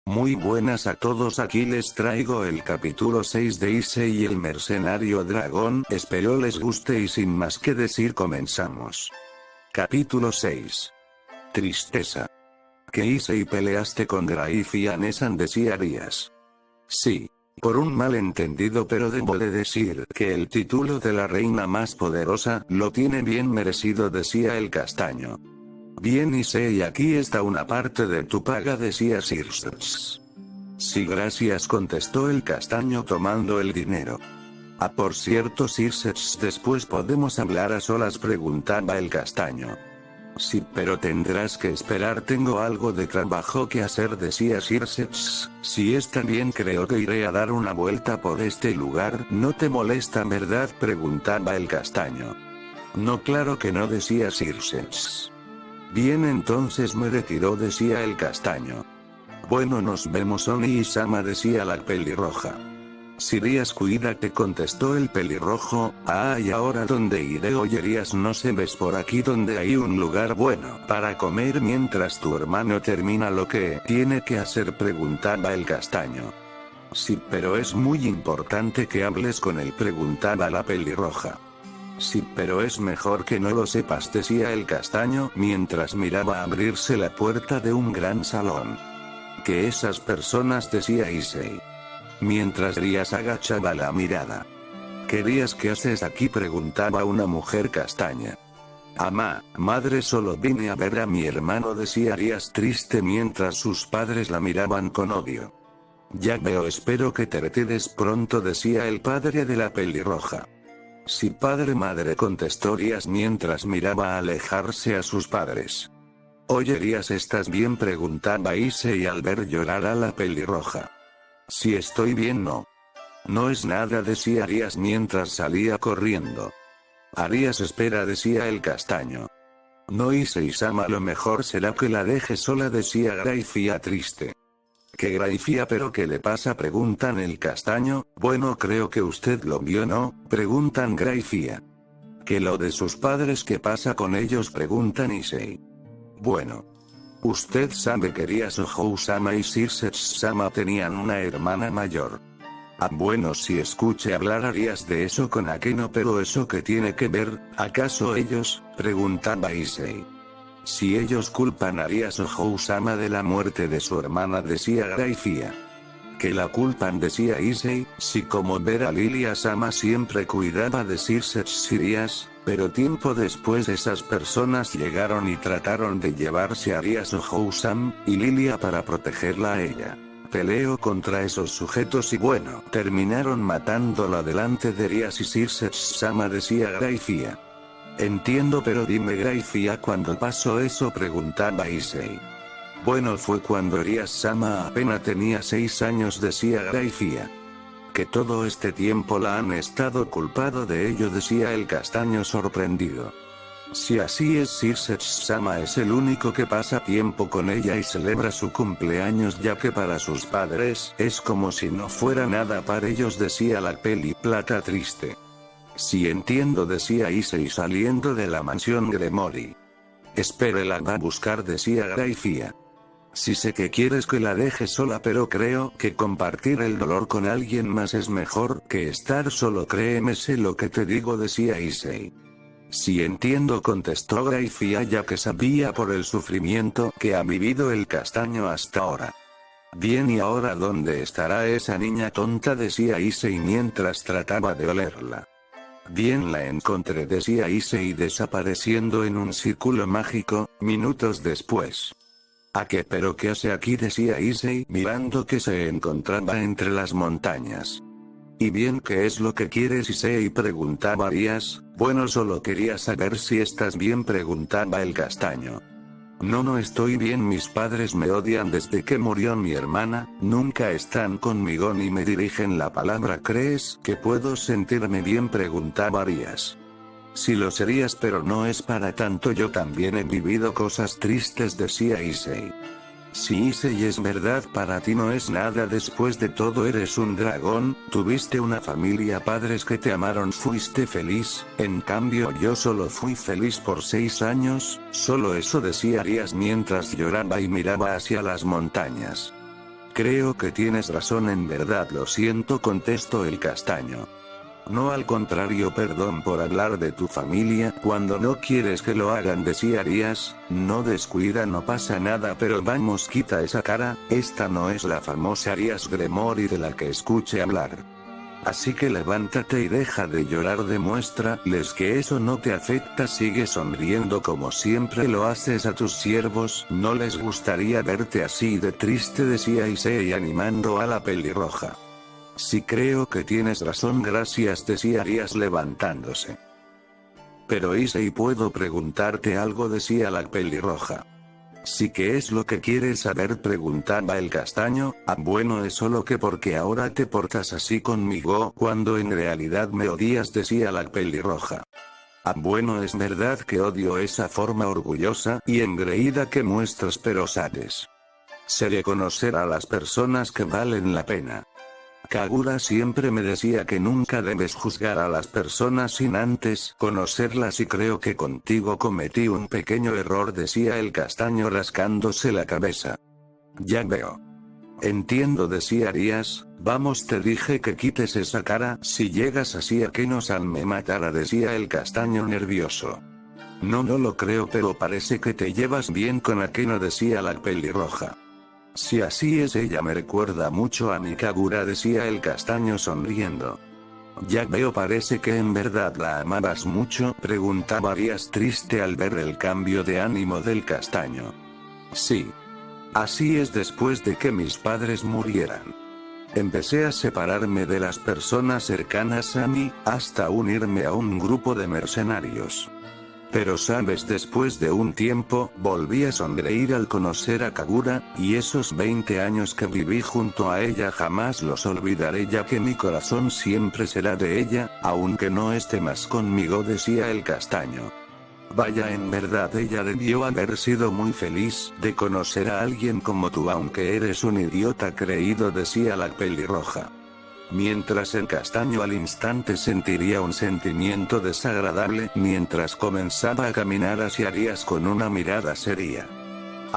Muy buenas a todos, aquí les traigo el capítulo 6 de Issei y el mercenario dragón, espero les guste y sin más que decir comenzamos. Capítulo 6. Tristeza. ¿Que Issei peleaste con Graifia Nesan desearías? Sí. Por un malentendido, pero debo de decir que el título de la reina más poderosa lo tiene bien merecido, decía el castaño. Bien Issei, aquí está una parte de tu paga, decía Circe. Sí, gracias, contestó el castaño tomando el dinero. Ah, por cierto Circe, después podemos hablar a solas, preguntaba el castaño. Sí, pero tendrás que esperar, tengo algo de trabajo que hacer, decía Circe. Si está bien, creo que iré a dar una vuelta por este lugar, ¿no te molesta, verdad?, preguntaba el castaño. No, claro que no, decía Circe. Bien, entonces me retiro, decía el castaño. Bueno, nos vemos, Oni-sama, decía la pelirroja. Sirias, cuídate, contestó el pelirrojo. Ah, ¿y ahora dónde iré? Oyerías, no se ves por aquí donde hay un lugar bueno para comer mientras tu hermano termina lo que tiene que hacer, preguntaba el castaño. Sí, pero es muy importante que hables con él, preguntaba la pelirroja. Sí, pero es mejor que no lo sepas, decía el castaño mientras miraba abrirse la puerta de un gran salón. Que esas personas, decía Issei. Mientras Rías agachaba la mirada. ¿Qué Rías, qué haces aquí?, preguntaba una mujer castaña. Madre, solo vine a ver a mi hermano, decía Rías triste mientras sus padres la miraban con odio. Ya veo, espero que te retires pronto, decía el padre de la pelirroja. Sí, padre, madre, contestó Rías mientras miraba alejarse a sus padres. Oye Rías, ¿estás bien?, preguntaba Issei al ver llorar a la pelirroja. Si estoy bien, no. No es nada, decía Rías mientras salía corriendo. Rías, espera, decía el castaño. No, Issei-sama, lo mejor será que la deje sola, decía Graifia triste. ¿Qué Graifia? ¿Pero qué le pasa?, preguntan el castaño. Bueno, creo que usted lo vio, ¿no?, preguntan Graifia. ¿Que lo de sus padres, qué pasa con ellos?, preguntan Issei. Bueno. Usted sabe que Ryuhou-sama y Circe-sama tenían una hermana mayor. Ah, bueno, si escuché hablar harías de eso con Akeno, pero ¿eso qué tiene que ver? ¿Acaso ellos?, preguntaba Issei. Si ellos culpan a Ryuhou-sama de la muerte de su hermana, decía Graifia. Que la culpan, decía Issei, si como ver a Lilia-sama siempre cuidaba de Circe Sirias, pero tiempo después esas personas llegaron y trataron de llevarse a Ryuhou-sama y Lilia para protegerla a ella. Peleó contra esos sujetos y bueno, terminaron matándola delante de Rías y Circe-sama, decía Graifia. Entiendo, pero dime Graifia, ¿cuándo pasó eso?, preguntaba Issei. Bueno, fue cuando Rías-sama apenas tenía 6 años, decía Graifia. Que todo este tiempo la han estado culpado de ello, decía el castaño sorprendido. Si así es, Circe-sama es el único que pasa tiempo con ella y celebra su cumpleaños, ya que para sus padres es como si no fuera nada para ellos, decía la peliplata triste. Sí, entiendo, decía Issei saliendo de la mansión Gremori. Espere, la va a buscar, decía Graifia. Sí, sé que quieres que la deje sola, pero creo que compartir el dolor con alguien más es mejor que estar solo, créeme, sé lo que te digo, decía Issei. Sí, entiendo, contestó Graifia, ya que sabía por el sufrimiento que ha vivido el castaño hasta ahora. Bien, ¿y ahora dónde estará esa niña tonta?, decía Issei mientras trataba de olerla. Bien, la encontré, decía Issei desapareciendo en un círculo mágico, minutos después. ¿A qué? ¿Pero qué hace aquí?, decía Issei mirando que se encontraba entre las montañas. ¿Y bien, qué es lo que quieres, Issei?, preguntaba Rías. Bueno, solo quería saber si estás bien, preguntaba el castaño. No estoy bien, mis padres me odian desde que murió mi hermana, nunca están conmigo ni me dirigen la palabra. ¿Crees que puedo sentirme bien?, preguntaba Rías. Si lo serías, pero no es para tanto, yo también he vivido cosas tristes, decía Issei. Si Issei, es verdad, para ti no es nada, después de todo eres un dragón, tuviste una familia, padres que te amaron, fuiste feliz, en cambio yo solo fui feliz por 6 años, solo eso, decía Rías mientras lloraba y miraba hacia las montañas. Creo que tienes razón, en verdad lo siento, contestó el castaño. No, al contrario, perdón por hablar de tu familia cuando no quieres que lo hagan, decía Arias. No, descuida, no pasa nada, pero vamos, quita esa cara, esta no es la famosa Arias Gremory de la que escuché hablar. Así que levántate y deja de llorar, demuéstrales que eso no te afecta, sigue sonriendo como siempre lo haces a tus siervos, no les gustaría verte así de triste, decía Issei animando a la pelirroja. Sí, creo que tienes razón, gracias, decía Arias levantándose. Pero Issei, ¿puedo preguntarte algo?, decía la pelirroja. Sí, ¿qué es lo que quieres saber?, preguntaba el castaño. Bueno, es solo que porque ahora te portas así conmigo cuando en realidad me odias, decía la pelirroja. Bueno, es verdad que odio esa forma orgullosa y engreída que muestras, pero sabes, sé reconocer a las personas que valen la pena. Kagura siempre me decía que nunca debes juzgar a las personas sin antes conocerlas, y creo que contigo cometí un pequeño error, decía el castaño rascándose la cabeza. Ya veo. Entiendo, decía Arias. Vamos, te dije que quites esa cara, si llegas así a Keno-san me matará, decía el castaño nervioso. No lo creo, pero parece que te llevas bien con Akeno, decía la pelirroja. Si así es, ella me recuerda mucho a mi Kagura, decía el castaño sonriendo. Ya veo, parece que en verdad la amabas mucho, preguntaba Arias triste al ver el cambio de ánimo del castaño. Sí. Así es, después de que mis padres murieran. Empecé a separarme de las personas cercanas a mí, hasta unirme a un grupo de mercenarios. Pero sabes, después de un tiempo, volví a sonreír al conocer a Kagura, y esos 20 años que viví junto a ella jamás los olvidaré, ya que mi corazón siempre será de ella, aunque no esté más conmigo, decía el castaño. Vaya, en verdad ella debió haber sido muy feliz de conocer a alguien como tú, aunque eres un idiota creído, decía la pelirroja. Mientras el castaño al instante sentiría un sentimiento desagradable mientras comenzaba a caminar hacia Arias con una mirada seria.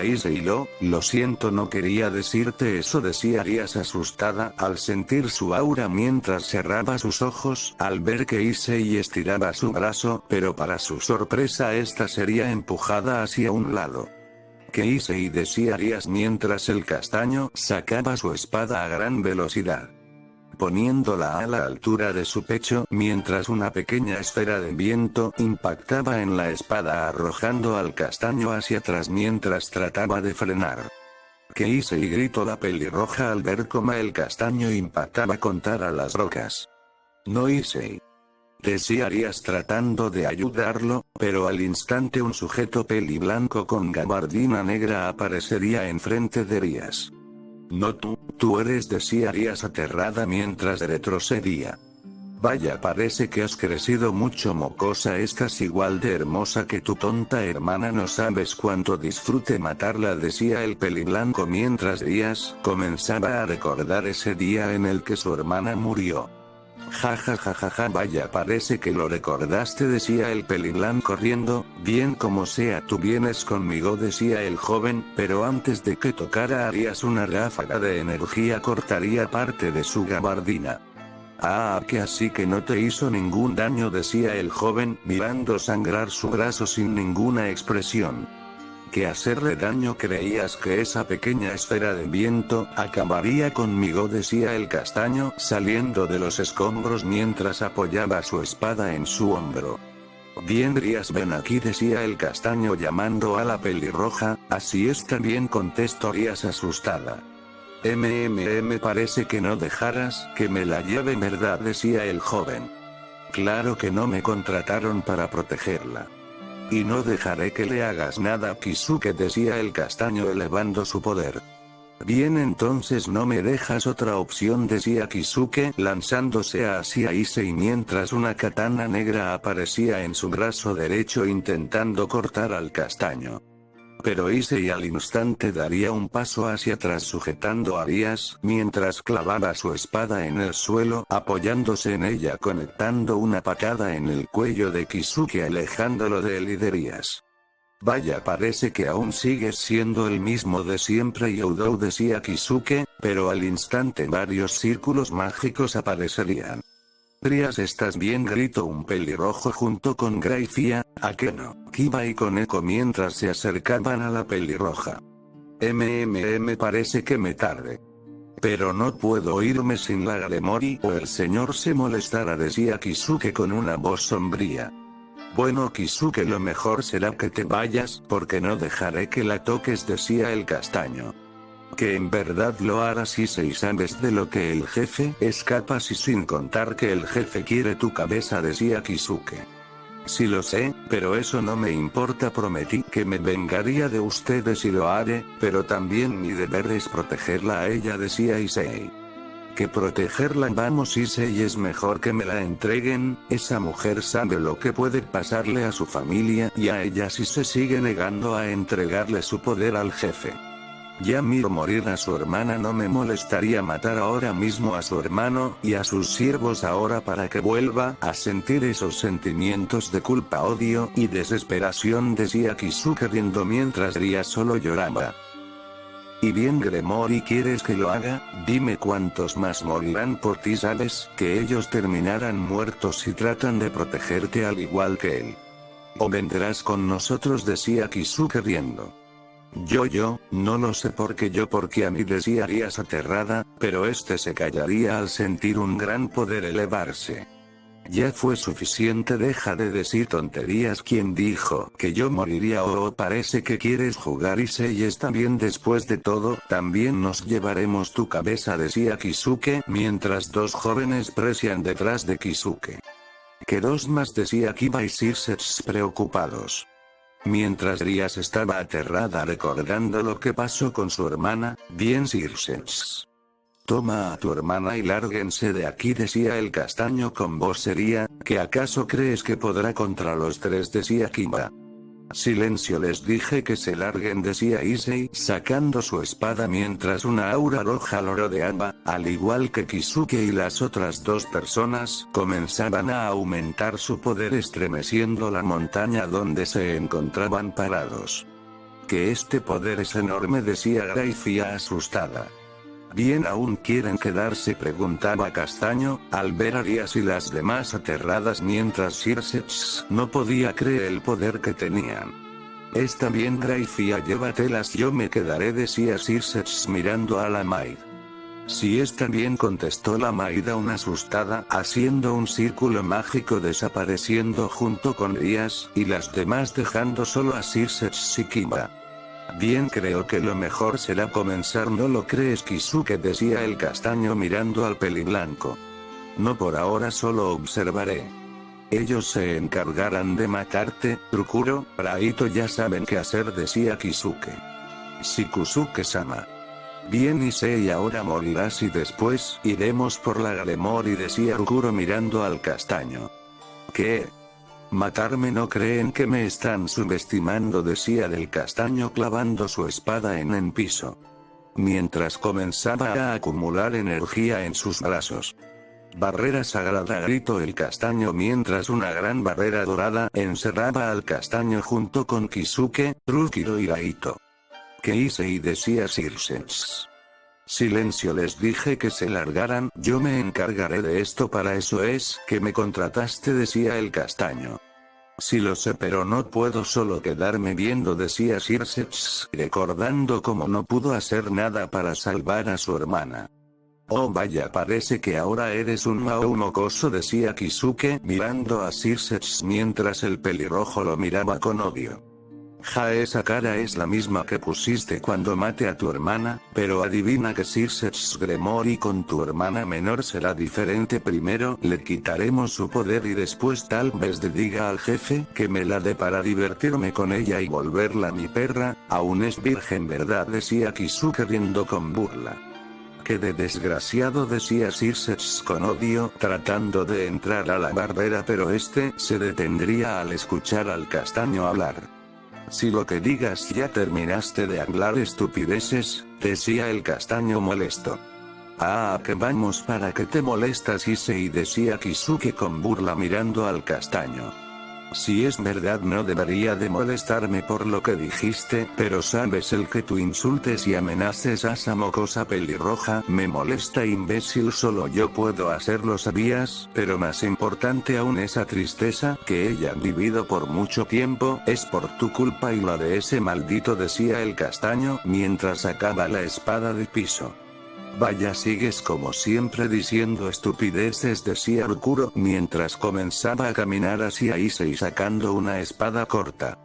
Issei, lo siento, no quería decirte eso, decía Arias asustada al sentir su aura mientras cerraba sus ojos al ver que Issei estiraba su brazo, pero para su sorpresa esta sería empujada hacia un lado. ¿Qué Issei?, decía Arias mientras el castaño sacaba su espada a gran velocidad, poniéndola a la altura de su pecho, mientras una pequeña esfera de viento impactaba en la espada arrojando al castaño hacia atrás mientras trataba de frenar. ¿Qué hice?, y gritó la pelirroja al ver cómo el castaño impactaba contra las rocas. No hice, decía Arias tratando de ayudarlo, pero al instante un sujeto peliblanco con gabardina negra aparecería enfrente de Arias. No, tú eres, decía Arias aterrada mientras retrocedía. Vaya, parece que has crecido mucho, mocosa, estás igual de hermosa que tu tonta hermana, no sabes cuánto disfrute matarla, decía el peliblanco mientras Arias comenzaba a recordar ese día en el que su hermana murió. Ja, vaya, parece que lo recordaste, decía el peliblanco riendo. Bien, como sea, tú vienes conmigo, decía el joven, pero antes de que tocara a Arias una ráfaga de energía cortaría parte de su gabardina. Que así que no te hizo ningún daño, decía el joven mirando sangrar su brazo sin ninguna expresión. ¿Que hacerle daño? ¿Creías que esa pequeña esfera de viento acabaría conmigo?, decía el castaño saliendo de los escombros mientras apoyaba su espada en su hombro. Bien, Arias, ven aquí, decía el castaño llamando a la pelirroja. Así está bien, contestó Arias asustada. Parece que no dejarás que me la lleve, ¿verdad?, decía el joven. Claro que no, me contrataron para protegerla. Y no dejaré que le hagas nada a Kisuke, decía el castaño elevando su poder. Bien, entonces no me dejas otra opción, decía Kisuke lanzándose hacia Issei mientras una katana negra aparecía en su brazo derecho intentando cortar al castaño. Pero Issei al instante daría un paso hacia atrás sujetando a Arias mientras clavaba su espada en el suelo apoyándose en ella, conectando una patada en el cuello de Kisuke alejándolo de él y de Arias. Vaya, parece que aún sigues siendo el mismo de siempre, Youdou, decía Kisuke, pero al instante varios círculos mágicos aparecerían. Trias, ¿estás bien?, gritó un pelirrojo junto con Graifia, Akeno, Kiba y Koneko mientras se acercaban a la pelirroja. Parece que me tarde. Pero no puedo irme sin la Gremory o el señor se molestará, decía Kisuke con una voz sombría. Bueno, Kisuke, lo mejor será que te vayas, porque no dejaré que la toques, decía el castaño. Que en verdad lo harás, y sabes de lo que el jefe es capaz, y sin contar que el jefe quiere tu cabeza, decía Kisuke. Sí lo sé, pero eso no me importa, prometí que me vengaría de ustedes y lo haré, pero también mi deber es protegerla a ella, decía Issei. Que protegerla, vamos Issei, es mejor que me la entreguen, esa mujer sabe lo que puede pasarle a su familia y a ella si se sigue negando a entregarle su poder al jefe. Ya miro morir a su hermana, no me molestaría matar ahora mismo a su hermano y a sus siervos ahora para que vuelva a sentir esos sentimientos de culpa, odio y desesperación, decía Kisuke riendo mientras Ria solo lloraba. Y bien, Gremory, ¿quieres que lo haga? Dime cuántos más morirán por ti, sabes que ellos terminarán muertos si tratan de protegerte al igual que él. O vendrás con nosotros, decía Kisuke riendo. Yo, no lo sé porque a mí, decía Ria aterrada, pero este se callaría al sentir un gran poder elevarse. Ya fue suficiente, deja de decir tonterías. ¿Quién dijo que yo moriría? Parece que quieres jugar, Issei, está bien, después de todo, también nos llevaremos tu cabeza, decía Kisuke, mientras dos jóvenes presían detrás de Kisuke. Que dos más, decía Kiba y Circe preocupados. Mientras Rias estaba aterrada recordando lo que pasó con su hermana, bien Circe. Toma a tu hermana y lárguense de aquí, decía el castaño con voz seria, ¿que acaso crees que podrá contra los tres?, decía Kiba. Silencio, les dije que se larguen, decía Issei sacando su espada mientras una aura roja lo rodeaba, al igual que Kisuke y las otras dos personas comenzaban a aumentar su poder estremeciendo la montaña donde se encontraban parados. Que este poder es enorme, decía Graifia asustada. ¿Bien aún quieren quedarse?, preguntaba Castaño, al ver a Rias y las demás aterradas mientras Circe no podía creer el poder que tenían. Está bien, Graifia, llévatelas, yo me quedaré, decía Circe mirando a la Maid. Sí, está bien, contestó la Maid aún asustada, haciendo un círculo mágico desapareciendo junto con Rias y las demás dejando solo a Circe y Kiba. Bien, creo que lo mejor será comenzar, ¿no lo crees, Kisuke?, decía el castaño mirando al peliblanco. No, por ahora solo observaré. Ellos se encargarán de matarte, Trukuro, Raito ya saben qué hacer, decía Kisuke. Shikusuke-sama. Bien, Issei, ahora morirás y después iremos por la Gremory, decía Trukuro mirando al castaño. ¿Qué? ¿Matarme? ¿No creen que me están subestimando?, decía del castaño clavando su espada en el piso. Mientras comenzaba a acumular energía en sus brazos. Barrera sagrada, gritó el castaño mientras una gran barrera dorada encerraba al castaño junto con Kisuke, Trukuro y Raito. ¿Qué hice? Y decía Circe. Silencio, les dije que se largaran, yo me encargaré de esto, para eso es que me contrataste, decía el castaño. Sí lo sé, pero no puedo solo quedarme viendo, decía Circe, recordando cómo no pudo hacer nada para salvar a su hermana. Oh vaya, parece que ahora eres un Mao mocoso, decía Kisuke mirando a Circe mientras el pelirrojo lo miraba con odio. Ja, esa cara es la misma que pusiste cuando maté a tu hermana, pero adivina que Circe Gremory con tu hermana menor será diferente. Primero le quitaremos su poder y después tal vez le diga al jefe que me la dé para divertirme con ella y volverla mi perra. Aún es virgen, ¿verdad?, decía Kisuke riendo con burla. Que de desgraciado, decía Circe con odio, tratando de entrar a la barrera, pero este se detendría al escuchar al castaño hablar. Si lo que digas ya terminaste de hablar estupideces, decía el castaño molesto. Ah, que vamos, para que te molestas, Issei, decía Kisuke con burla mirando al castaño. Si es verdad no debería de molestarme por lo que dijiste, pero sabes el que tú insultes y amenaces a esa mocosa pelirroja me molesta imbécil, solo yo puedo hacerlo sabías, pero más importante aún esa tristeza que ella han vivido por mucho tiempo, es por tu culpa y la de ese maldito, decía el castaño mientras sacaba la espada de piso. Vaya, sigues como siempre diciendo estupideces, decía Arturo mientras comenzaba a caminar hacia Issei sacando una espada corta.